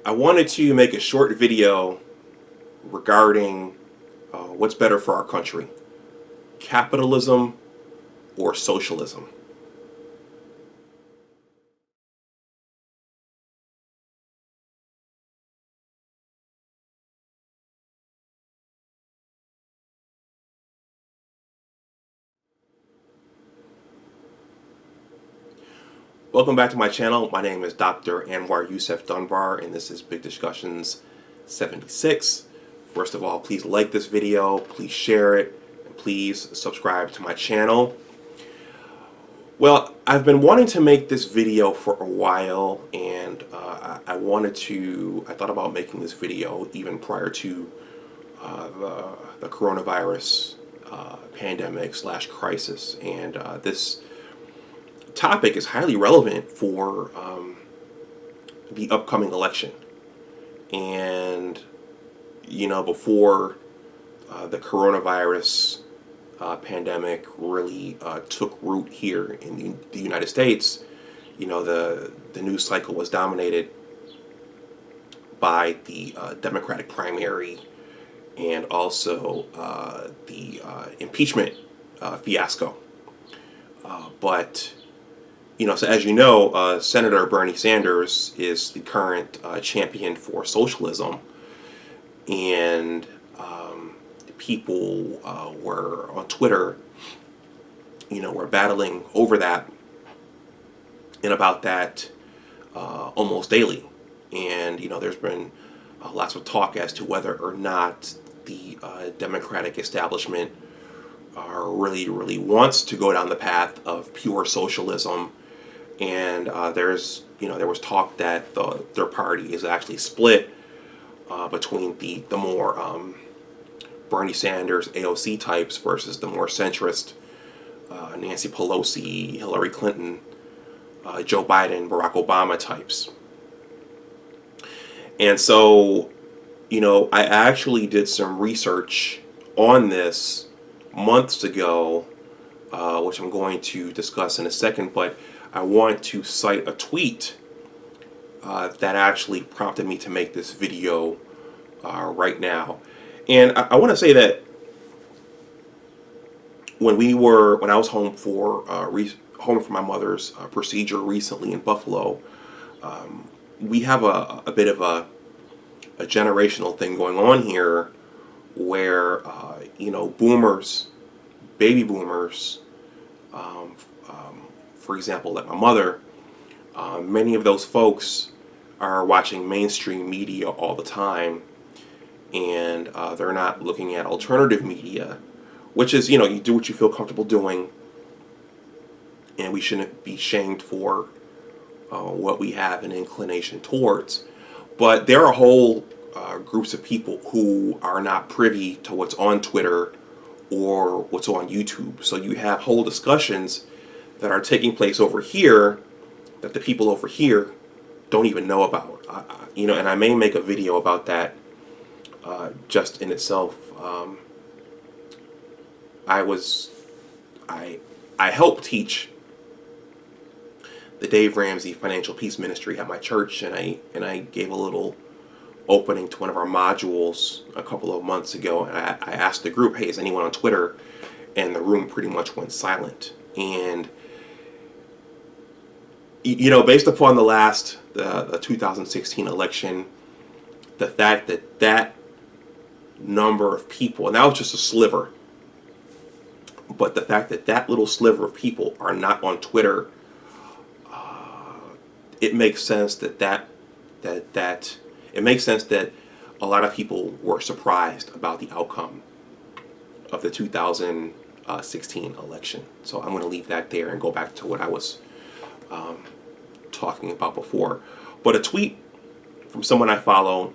I wanted to make a short video regarding what's better for our country, capitalism or socialism. Welcome back to my channel. My name is Dr. Anwar Youssef Dunbar, and this is Big Discussions 76. First of all, please like this video, please share it, and please subscribe to my channel. Well, I've been wanting to make this video for a while, and I thought about making this video even prior to the coronavirus pandemic / crisis, and this topic is highly relevant for the upcoming election. And before the coronavirus pandemic really took root here in the United States, the news cycle was dominated by the Democratic primary and also the impeachment fiasco. But so as you know, Senator Bernie Sanders is the current champion for socialism, and people were on Twitter, were battling over that and about that almost daily. And there's been lots of talk as to whether or not the Democratic establishment really wants to go down the path of pure socialism. And there was talk that their party is actually split between the more Bernie Sanders AOC types versus the more centrist Nancy Pelosi, Hillary Clinton, Joe Biden, Barack Obama types. And so, I actually did some research on this months ago, which I'm going to discuss in a second, but I want to cite a tweet that actually prompted me to make this video right now. And I want to say that when I was home for my mother's procedure recently in Buffalo, we have a bit of a generational thing going on here where boomers, baby boomers, for example, like my mother, many of those folks are watching mainstream media all the time, and they're not looking at alternative media, which is, you do what you feel comfortable doing, and we shouldn't be shamed for what we have an inclination towards. But there are whole groups of people who are not privy to what's on Twitter or what's on YouTube. So you have whole discussions that are taking place over here that the people over here don't even know about. And I may make a video about that just in itself. I helped teach the Dave Ramsey Financial Peace Ministry at my church, and I gave a little opening to one of our modules a couple of months ago, and I asked the group, hey, is anyone on Twitter? And the room pretty much went silent. And based upon the 2016 election, the fact that number of people, and that was just a sliver, but the fact that little sliver of people are not on Twitter, it makes sense that it makes sense that a lot of people were surprised about the outcome of the 2016 election. So I'm going to leave that there and go back to what I was talking about before. But a tweet from someone I follow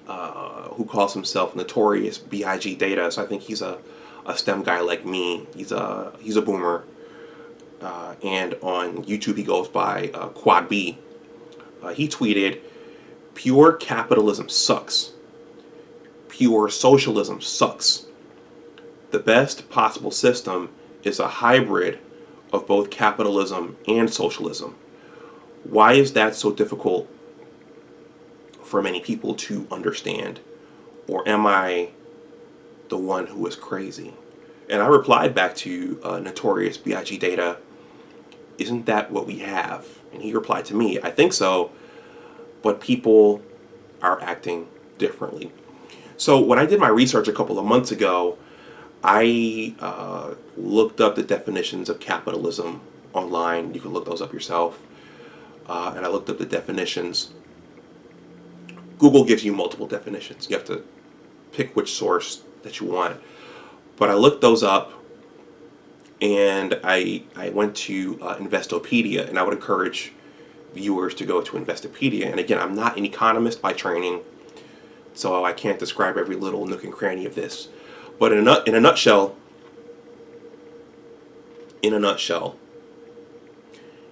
who calls himself Notorious BIG Data. So I think he's a STEM guy like me. He's a boomer. And on YouTube he goes by Quad B. He tweeted, "Pure capitalism sucks. Pure socialism sucks. The best possible system is a hybrid of both capitalism and socialism. Why is that so difficult for many people to understand? Or am I the one who is crazy? And I replied back to Notorious B.I.G. Data, isn't that what we have? And he replied to me, I think so, but people are acting differently. So when I did my research a couple of months ago, I looked up the definitions of capitalism online. You can look those up yourself. And I looked up the definitions. Google gives you multiple definitions. You have to pick which source that you want. But I looked those up, and I went to Investopedia, and I would encourage viewers to go to Investopedia. And again, I'm not an economist by training, so I can't describe every little nook and cranny of this. But in a nutshell,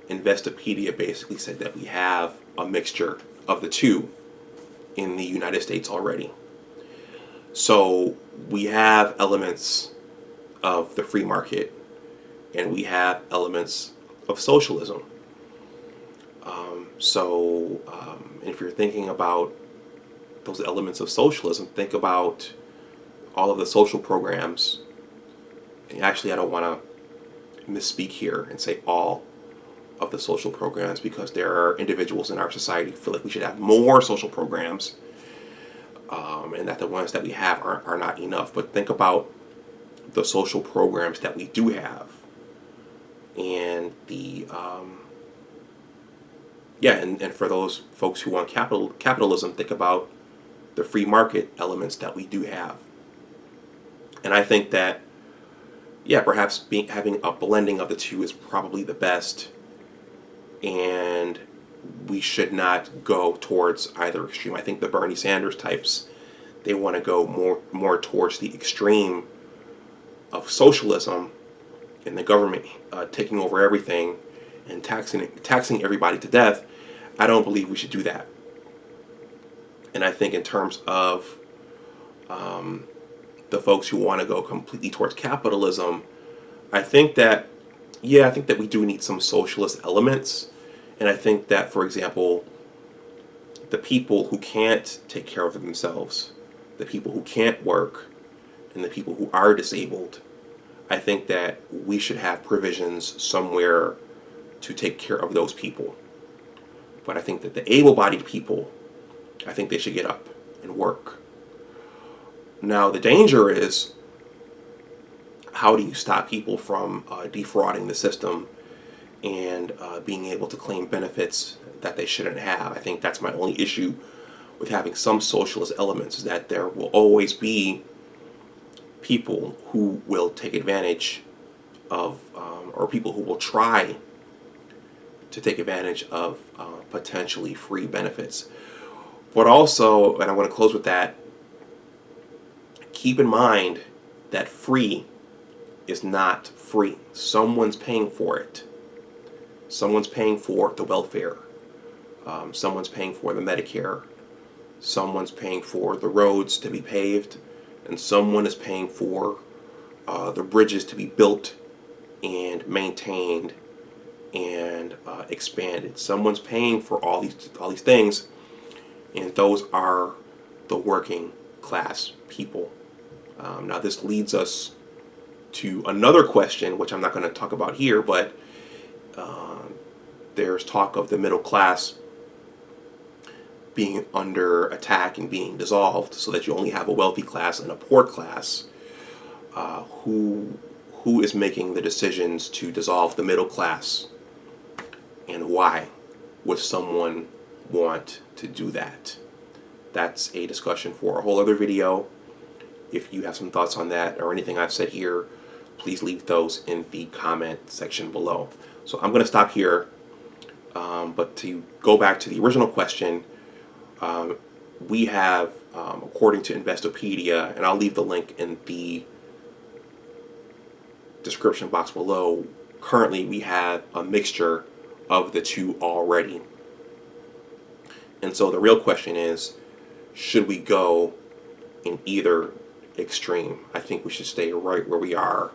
Investopedia basically said that we have a mixture of the two in the United States already. So we have elements of the free market, and we have elements of socialism. If you're thinking about those elements of socialism, think about all of the social programs. And actually, I don't want to misspeak here and say all of the social programs, because there are individuals in our society who feel like we should have more social programs, and that the ones that we have are not enough. But think about the social programs that we do have, and and for those folks who want capitalism, think about the free market elements that we do have. And I think that, perhaps having a blending of the two is probably the best, and we should not go towards either extreme. I think the Bernie Sanders types, they want to go more towards the extreme of socialism and the government taking over everything and taxing everybody to death. I don't believe we should do that. And I think in terms of the folks who want to go completely towards capitalism, I think that we do need some socialist elements. And I think that, for example, the people who can't take care of themselves, the people who can't work, and the people who are disabled, I think that we should have provisions somewhere to take care of those people. But I think that the able-bodied people, I think they should get up and work. Now, the danger is, how do you stop people from defrauding the system and being able to claim benefits that they shouldn't have? I think that's my only issue with having some socialist elements, is that there will always be people who will take advantage of, or people who will try to take advantage of potentially free benefits. But also, and I want to close with that, keep in mind that free is not free. Someone's paying for it. Someone's paying for the welfare. Someone's paying for the Medicare. Someone's paying for the roads to be paved. And someone is paying for the bridges to be built and maintained and expanded. Someone's paying for all these things, and those are the working class people. Now this leads us to another question, which I'm not going to talk about here, but there's talk of the middle class being under attack and being dissolved, so that you only have a wealthy class and a poor class. Who is making the decisions to dissolve the middle class, and why would someone want to do that? That's a discussion for a whole other video. If you have some thoughts on that or anything I've said here, please leave those in the comment section below. So I'm going to stop here, but to go back to the original question, we have, according to Investopedia, and I'll leave the link in the description box below, currently we have a mixture of the two already. And so the real question is, should we go in either extreme? I think we should stay right where we are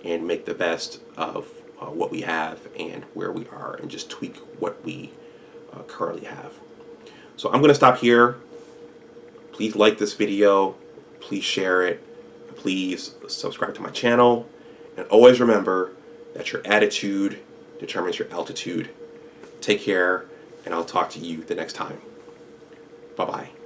and make the best of what we have and where we are, and just tweak what we currently have. So I'm going to stop here. Please like this video. Please share it. And please subscribe to my channel. And always remember that your attitude determines your altitude. Take care, and I'll talk to you the next time. Bye-bye.